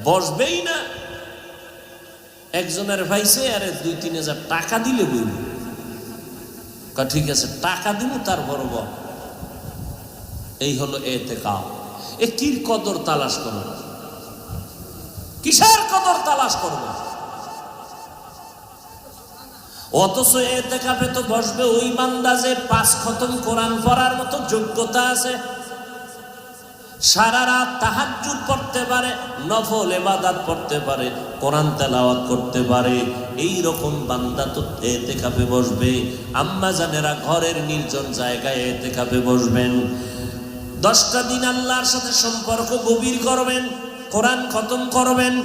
বসবেই না। একজনের ভাইসে আরে 2-3 হাজার টাকা দিলে বইব, ঠিক আছে টাকা দিব তারপর বল। এই হলো এতেকাফ। কির কদর তালাশ করব, কিসের কদর তালাশ করব? অথচ এতেকাফে তো বসবে ওই বান্দা যে 5 খতম কোরআন পড়ার মতো যোগ্যতা আছে, সারা রাত তাহাজ্জুদ পড়তে পারে, নফল ইবাদত পড়তে পারে, কোরআন তেলাওয়াত করতে পারে। এই রকম বান্দা তো এতেকাফে বসবে। আম্মা জানেরা ঘরের নির্জন জায়গায় এতেকাফে বসবেন। 10টা দিন আল্লাহর সাথে সম্পর্ক গভীর করবেন, কোরআন খতম করবেন,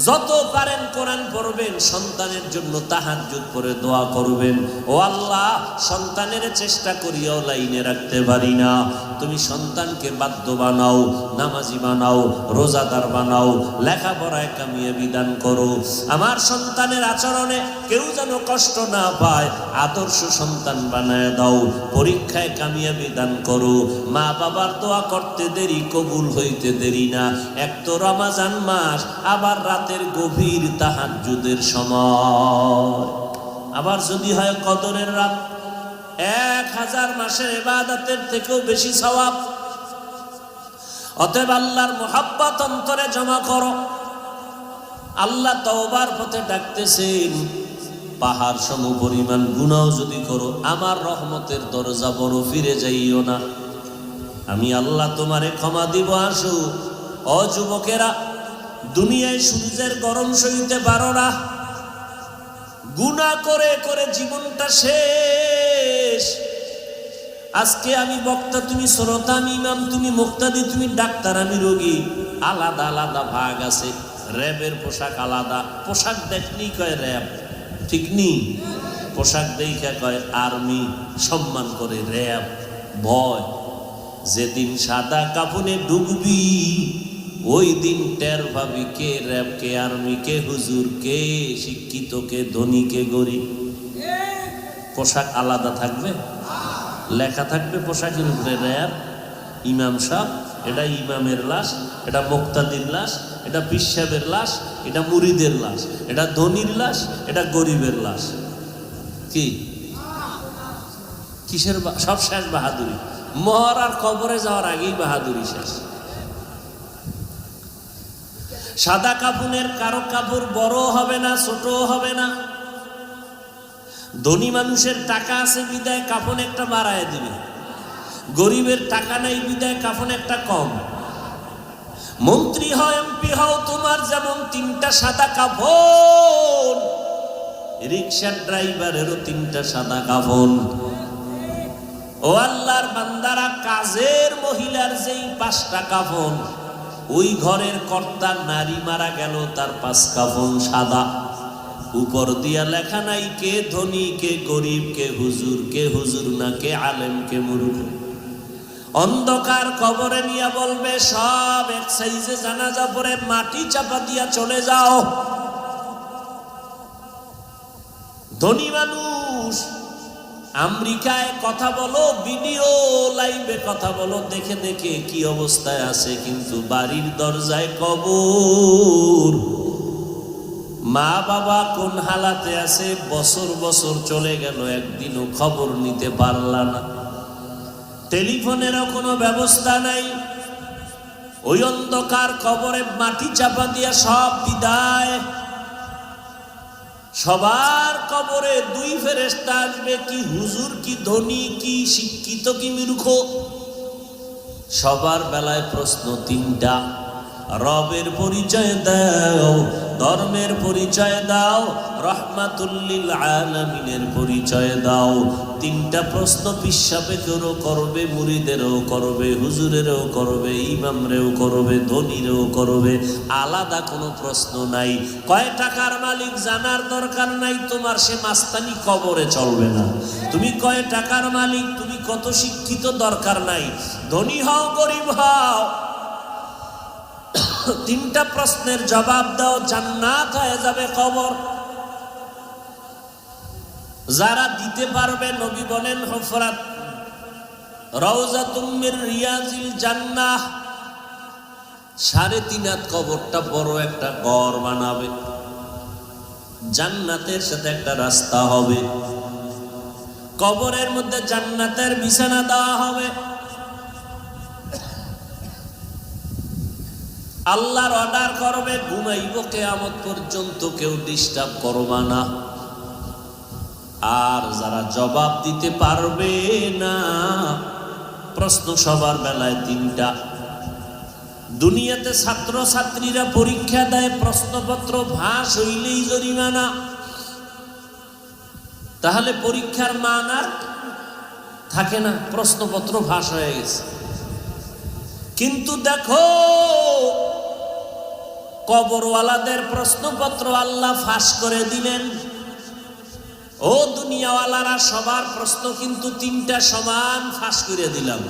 যত পারেন কোরআন পড়বেন, সন্তানের জন্য তাহাজ্জুদ পড়ে দোয়া করবেন। ও আল্লাহ, সন্তানের চেষ্টা করিয়াও লাইনে রাখতে পারি না, তুমি সন্তানকে বাধ্য বানাও, নামাজি বানাও, রোজাদার বানাও, লেখাপড়ায় কামিয়াবি দান করো। আমার সন্তানের আচরণে কেউ যেন কষ্ট না পায়, আদর্শ সন্তান বানায় দাও, পরীক্ষায় কামিয়াবি দান করো। মা বাবার দোয়া করতে দেরি, কবুল হইতে দেরি না। এক তো রমজান মাস, আবার রাতের গভীর তাহাজ্জুদের সময়, আবার যদি হয় কদরের রাত, 1000 মাসের ইবাদতের থেকেও বেশি সওয়াব। অতএব আল্লাহর মুহাব্বত অন্তরে জমা করো। আল্লাহ তওবার পথে ডাকতেছেন, পাহাড় সম পরিমাণ গুনাহ যদি করো, আমার রহমতের দরজা বড়, ফিরে যাইও না, আমি আল্লাহ তোমারে ক্ষমা দিব। আসো ও যুবকেরা, দুনিয়ায় সূর্যের গরম সইতে পারো না, গুনাহ করে করে জীবনটা শেষ। আজকে আমি বক্তা, তুমি শ্রোতা, আমি ইমাম, তুমি মুক্তাদি, তুমি ডাক্তার, আমি রোগী। আলাদা আলাদা ভাগ আছে। র্যাবের পোশাক আলাদা, পোশাক দেখনি কয় র্যাব, ঠিক নি? পোশাক দেখা কয় আর্মি, সম্মান করে র্যাব। ভয়, যেদিন সাদা কাফনে ডুববি ওই দিন টের পাবি কে র্যাব, কে আর্মি, কে হুজুর, কে শিক্ষিত, কে ধনী, কে গরিব। পোশাক আলাদা থাকবে, লেখা থাকবে পোশাকের উপরে র্যাব, ইমাম সাহেব, এটা ইমামের লাশ, এটা মুক্তাদির লাশ, এটা পীর সাহেবের লাশ, এটা মুরিদের লাশ, এটা ধনীর লাশ, এটা গরিবের লাশ। কি কিসের সব শেষ বাহাদুরি। মর আর কবরে যাওয়ার আগেই বাহাদুরি শেষ। সাদা কাফনের কারো কাপড় বড় হবে না, ছোট হবে না। ধনী মানুষের টাকা আছে বিদায় কাফন একটা বাড়ায় দিবে, গরিবের টাকা নাই বিদায় কাফন একটা কম। মন্ত্রী হও, এমপি হও, তোমার যেমন 3টা সাদা কাফন, রিকশার ড্রাইভারেরও 3টা সাদা কাফন। ও আল্লাহর বান্দারা, কাজের মহিলার যেই 5টা কাফন, ওই ঘরের কর্তা নারী মারা গেল, তার 5 কাফন সাদা। উপর দিয়া লেখা নাই কে ধনী, কে গরিব, কে হুজুর, কে হুজুর না, কে আলেম, কে মূর্খ। অন্ধকার কবরে নিয়ে বলবে সব এক সাইজে জানাজা পড়ে মাটি চাপা দিয়া চলে যাও। ধনী মানুষ আমেরিকায় কথা বলো, ভিডিও লাইভে কথা বলো, দেখে দেখে কি অবস্থায় আছে, কিন্তু বাড়ির দরজায় কবর। মা বাবা কোন হালাতে আছে, বছর বছর চলে গেল, একদিনও খবর নিতে পারলা না। টেলিফোনেরও কোনো ব্যবস্থা নাই। ওই অন্ধকার কবরে মাটি চাপা দিয়া সব বিদায়। সবার কবরে 2 ফেরেশতা আসবে, কি হুজুর, কি ধনী, কি শিক্ষিত, কি মূর্খ। সবার বেলায় প্রশ্ন 3টা, রবের পরিচয় দাও, ধর্মের পরিচয় দাও, রহমাতুল লিল আলামিনের পরিচয় দাও। 3টা প্রশ্ন পিসাবেকেরও করবে, মুরিদেরও করবে, হুজুরেরও করবে, ইমামরেও করবে, ধনীরেও করবে। আলাদা কোনো প্রশ্ন নাই। কয় টাকার মালিক জানার দরকার নাই তোমার, সে মাস্তানি কবরে চলবে না। তুমি কয় টাকার মালিক, তুমি কত শিক্ষিত দরকার নাই। ধনী হও, গরিব হও, 3টা প্রশ্নের জবাব দাও, জান্নাত হয়ে যাবে কবর। যারা দিতে পারবে, নবী বলেন হুফরাত রাউযাতুম মির রিয়াজিল জান্নাহ, 3.5 হাত কবরটা বড় একটা ঘর বানাবে, জান্নাতের সাথে একটা রাস্তা হবে, কবরের মধ্যে জান্নাতের বিছানা দেওয়া হবে। আল্লাহর অর্ডার করবে, ঘুমাইব কিয়ামত পর্যন্ত, কেউ ডিস্টার্ব করবা না। আর যারা জবাব দিতে পারবে না, প্রশ্ন সবার বেলায় 3টা। দুনিয়াতে ছাত্র ছাত্রীরা পরীক্ষা দেয়, প্রশ্নপত্র ফাঁস হইলেই জরিমানা, তাহলে পরীক্ষার মান আর থাকে না, প্রশ্নপত্র ফাঁস হয়ে গেছে। কিন্তু দেখো, কবরওয়ালাদের প্রশ্নপত্র আল্লাহ ফাঁস করে দিলেন। ও দুনিয়াওয়ালারা, সবার প্রশ্ন কিন্তু 3টা সমান ফাঁস করে দিলাম।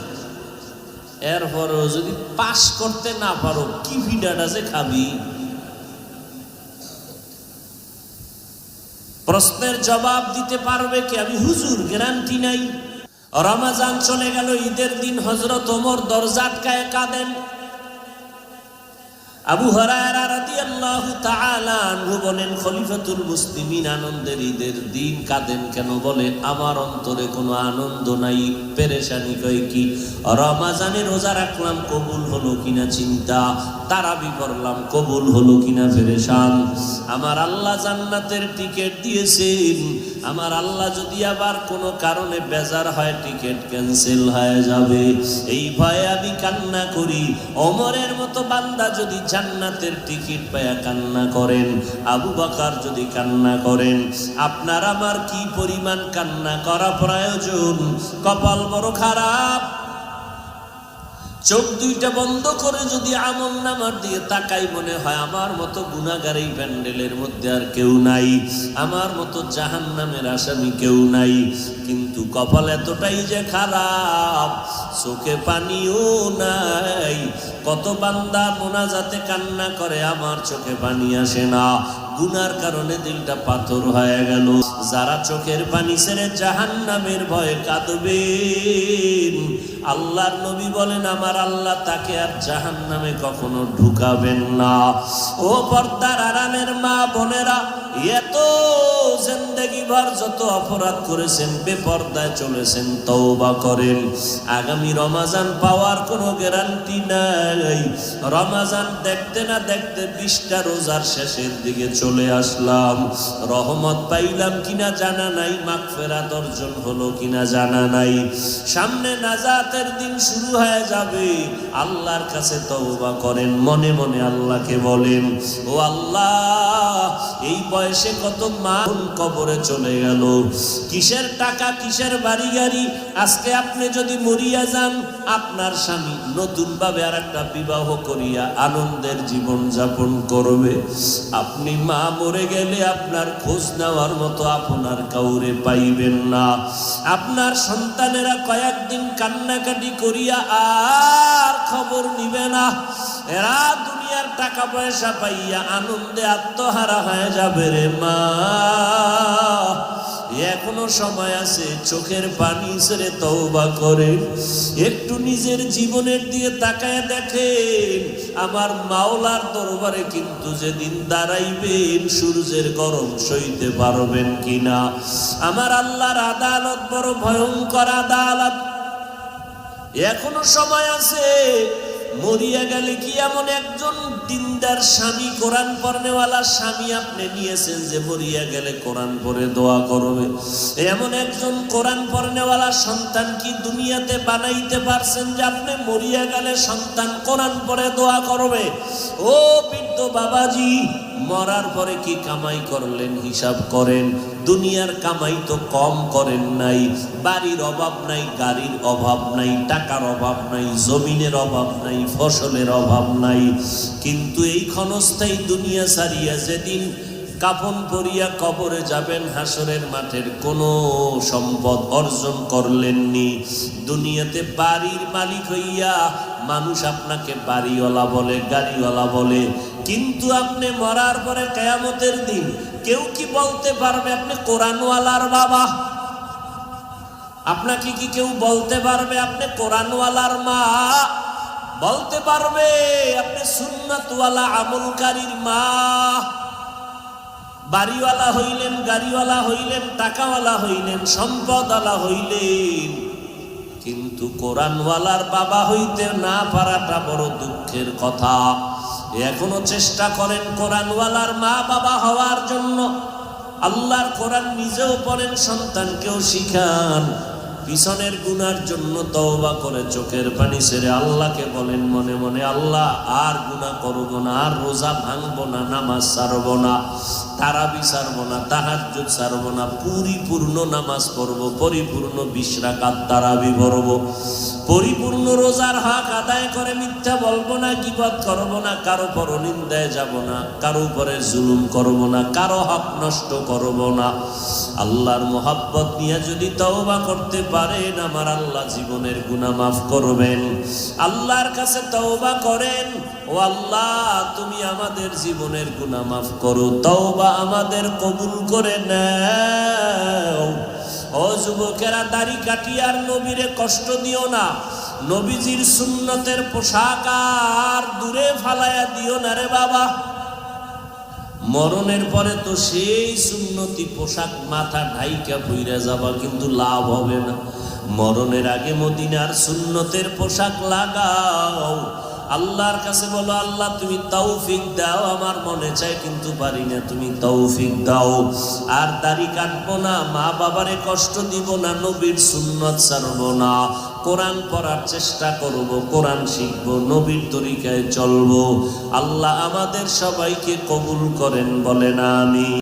এরপরও যদি পাস করতে না পারো, কি ভিডাটা যে খাবি। প্রশ্নের জবাব দিতে পারবে কি? আমি হুজুর গ্যারান্টি নাই। রমাজান চলে গেল, ঈদের দিন হযরত ওমর দরজা আটকায় কাঁদেন। আবু হুরায়রা রাদিয়াল্লাহু তাআলা আনহু বলেন, খলিফাতুল মুসলিমিন আনন্দের ঈদের দিন কাঁদেন কেন? বলে, আমার অন্তরে কোনো আনন্দ নাই, পেরেশানি। কয় কি? রমাজানে রোজা রাখলাম, কবুল হলো কিনা চিন্তা, তারাবি পড়লাম, কবুল হলো কিনা পেরেশান। আমার আল্লাহ জান্নাতের টিকিট দিয়েছেন, আমার আল্লাহ যদি আবার কোনো কারণে বেজার হয়, টিকিট ক্যান্সেল হয়ে যাবে, এই ভয়ে আমি কান্না করি। ওমরের মতো বান্দা যদি জান্নাতের টিকিট পায়া কান্না করেন, আবু বকর যদি কান্না করেন, আপনার আমার কি পরিমাণ কান্না করা প্রয়োজন? কপাল বড় খারাপ। চোখ 2টা বন্ধ করে যদি আমলনামার দিয়ে তাকাই, মনে হয় আমার মতো গুনাহগার এই প্যান্ডেলের মধ্যে আর কেউ নাই, আমার মতো জাহান্নামের আসামি কেউ নাই। কিন্তু কপাল এতটাই যে খারাপ, চোখে পানিও নাই। কত বান্দা মোনাজাতে কান্না করে, আমার চোখে পানি আসে না, গুনার কারণে দিলটা পাথর হয়ে গেল। যারা চোখের পানি ছেড়ে জাহান্নামের ভয়ে কাঁদবেন, আল্লাহর নবী বলেন, আমার আল্লাহ তাকে আর জাহান্নামে কখনো ঢুকাবেন না। ও পর্দার আড়ালের মা বোনেরা, এত জিন্দেগি ভর যত অপরাধ করেছেন, বেপর্দায় চলেছেন, তওবা করেন। আগামী রমাজান পাওয়ার কোনো গ্যারান্টি নাই। রমাজান দেখতে না দেখতে 20টা রোজার শেষের দিকে চলে আসলাম। রহমত পাইলাম কিনা জানা নাই, মাগফিরাত অর্জন হলো কিনা জানা নাই। সামনে নাজাতের দিন শুরু হয়ে যাবে। আল্লাহর কাছে তওবা করেন, মনে মনে আল্লাহকে বলেন, ও আল্লাহ, এই বয়সে কত মা কবরে চলে গেল, কিসের টাকা, কিসের বাড়ি গাড়ি। আজকে আপনি যদি মরিয়া যান, আপনার স্বামী নতুন ভাবে আর একটা বিবাহ করিয়া আনন্দের জীবন যাপন করবে। আপনি মা মরে গেলে আপনার খোঁজ নেওয়ার মতো আপনার কাউরে পাইবেন না। আপনার সন্তানেরা কয়েকদিন কান্নাকাটি করিয়া আর খবর নিবে না। এরা দুনিয়ার টাকা পয়সা পাইয়া আনন্দে আত্মহারা হয়ে যাবে রে মা। এখনো সময় আছে, চোখের পানি ছেড়ে তওবা করে একটু নিজের জীবনের দিকে তাকায় দেখেন। আমার মাওলার দরবারে কিন্তু যেদিন দাঁড়াইবেন, সূর্যের গরম সইতে পারবেন কিনা। আমার আল্লাহর আদালত বড় ভয়ঙ্কর আদালত। এখনো সময় আছে। মরিয়া গেলে কি এমন একজন দিনদার স্বামী, কোরআন পড়নেওয়ালা স্বামী আপনি নিয়েছেন যে মরিয়া গেলে কোরআন পড়ে দোয়া করবে? এমন একজন কোরআন পড়নেওয়ালা সন্তান কি দুনিয়াতে বানাইতে পারছেন যে আপনি মরিয়া গেলে সন্তান কোরআন পড়ে দোয়া করবে? ও বৃদ্ধ বাবাজি, মরার পরে কি কামাই করলেন হিসাব করেন। দুনিয়ার কামাই তো কম করেন নাই। বাড়ির অভাব নাই, গাড়ির অভাব নাই, টাকার অভাব নাই, জমিনের অভাব নাই, ফসলের অভাব নাই। কিন্তু এই ক্ষণস্থায়ী দুনিয়া ছাড়িয়া যেদিন কাফন পরিয়া কবরে যাবেন, হাসরের মাঠের কোনো সম্পদ অর্জন করলেননি। দুনিয়াতে বাড়ির মালিক হইয়া মানুষ আপনাকে বাড়িওয়ালা বলে, গাড়িওয়ালা বলে, কিন্তু আপনি মরার পরে কিয়ামতের দিন কেউ কি বলতে পারবে আপনি কোরআনওয়ালার বাবা? আপনাকে কি কেউ বলতে পারবে আপনি কোরআনওয়ালার মা? বলতে পারবে আপনি সুন্নাতওয়ালা আমলকারীর মা। বাড়িওয়ালা হইলেন, গাড়িওয়ালা হইলেন, টাকাওয়ালা হইলেন, সম্পদওয়ালা হইলেন, কিন্তু কোরআনওয়ালার বাবা হইতে না পারাটা বড় দুঃখের কথা। এখনো চেষ্টা করেন কোরআনওয়ালার মা বাবা হওয়ার জন্য। আল্লাহর কোরআন নিজেও পড়েন, সন্তানকেও শিখান। পিছনের গুনার জন্য তওবা করে চোখের পানি ছেড়ে আল্লাহকে বলেন মনে মনে, আল্লাহ আর গুনাহ করব না, আর রোজা ভাঙবো না, নামাজ ছাড়বো না, তারাবি ছাড়বো না, তাহাজ্জুদ ছাড়বো না, পরিপূর্ণ নামাজ পড়বো, পরিপূর্ণ 20 রাকাত তারাবি পড়বো, পরিপূর্ণ রোজার হক আদায় করে মিথ্যা বলবো না, গীবত করবো না, কারো পরনিন্দায় যাব না, কারো উপরে জুলুম করবো না, কারো হক নষ্ট করবো না। আল্লাহর মোহাব্বত নিয়ে যদি তওবা করতে পারেন, আমার আল্লাহ জীবনের গুনাহ মাফ করবেন। আল্লাহর কাছে তওবা করেন, ও আল্লাহ তুমি আমাদের জীবনের গুনাহ মাফ করো, তওবা আমাদের কবুল করে নাও। ও যুবকেরা, দাড়ি কাটিয়ে আর নবীরে কষ্ট দিও না। নবীজির সুন্নতের পোশাক আর দূরে ফালাইয়া দিও না রে বাবা। মরণের পরে তো সেই সুন্নতি পোশাক মাথা ঢাইকা পইরা যাবা, কিন্তু লাভ হবে না। মরণের আগে মদিনার সুন্নতের পোশাক লাগাও। আল্লাহর কাছে বলো, আল্লাহ তুমি তৌফিক দাও, আমার মনে চায় কিন্তু পারি না, তুমি তৌফিক দাও। আর দাড়ি কাটবো না, মা বাবারে কষ্ট দিব না, নবীর সুন্নত ছাড়বো না, কোরআন পড়ার চেষ্টা করব, কোরআন শিখবো, নবীর তরিকায় চলবো। আল্লাহ আমাদের সবাইকে কবুল করেন, বলেন আমিন।